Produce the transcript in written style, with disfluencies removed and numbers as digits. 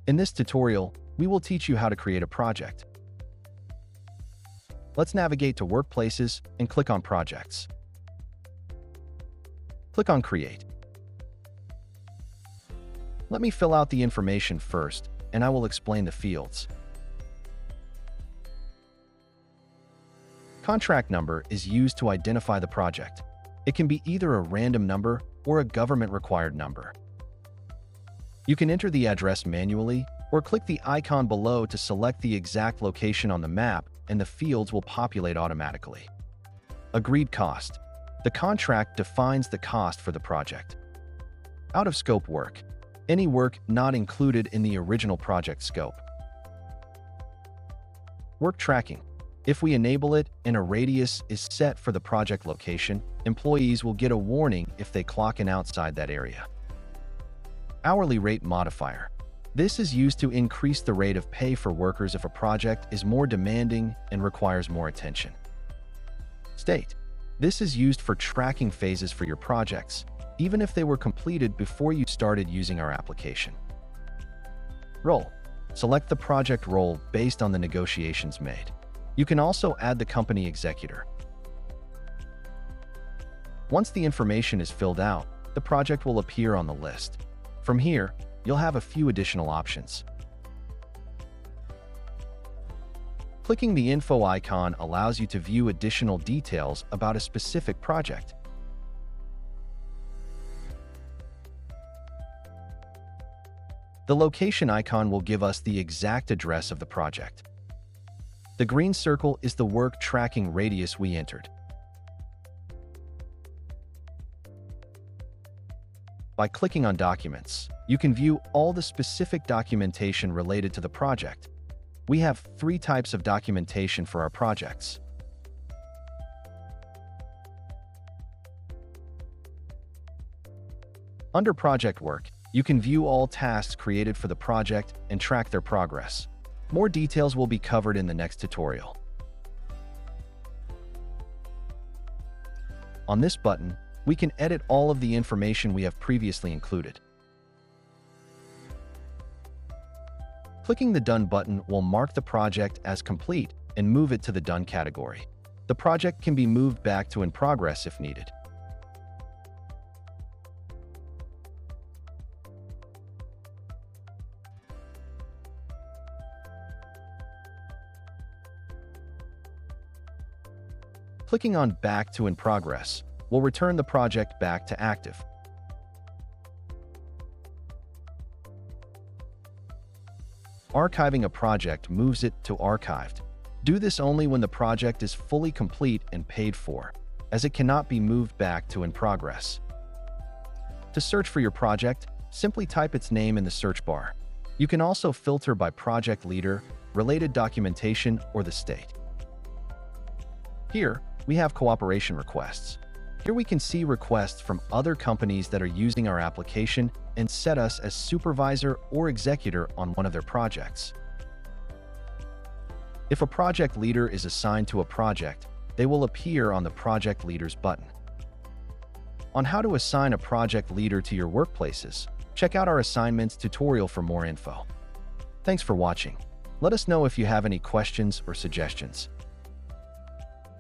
In this tutorial, we will teach you how to create a project. Let's navigate to Workplaces and click on Projects. Click on Create. Let me fill out the information first, and I will explain the fields. Contract number is used to identify the project. It can be either a random number or a government-required number. You can enter the address manually or click the icon below to select the exact location on the map, and the fields will populate automatically. Agreed cost. The contract defines the cost for the project. Out-of-scope work. Any work not included in the original project scope. Work tracking. If we enable it and a radius is set for the project location, employees will get a warning if they clock in outside that area. Hourly rate modifier. This is used to increase the rate of pay for workers if a project is more demanding and requires more attention. State. This is used for tracking phases for your projects, even if they were completed before you started using our application. Role. Select the project role based on the negotiations made. You can also add the company executor. Once the information is filled out, the project will appear on the list. From here, you'll have a few additional options. Clicking the info icon allows you to view additional details about a specific project. The location icon will give us the exact address of the project. The green circle is the work tracking radius we entered. By clicking on Documents, you can view all the specific documentation related to the project. We have 3 types of documentation for our projects. Under Project Work, you can view all tasks created for the project and track their progress. More details will be covered in the next tutorial. On this button, we can edit all of the information we have previously included. Clicking the Done button will mark the project as complete and move it to the Done category. The project can be moved back to In Progress if needed. Clicking on Back to In Progress will return the project back to active. Archiving a project moves it to Archived. Do this only when the project is fully complete and paid for, as it cannot be moved back to In Progress. To search for your project, simply type its name in the search bar. You can also filter by project leader, related documentation, or the state. Here, we have cooperation requests. Here we can see requests from other companies that are using our application and set us as supervisor or executor on one of their projects. If a project leader is assigned to a project, they will appear on the Project Leaders button. On how to assign a project leader to your workplaces, check out our assignments tutorial for more info. Thanks for watching. Let us know if you have any questions or suggestions.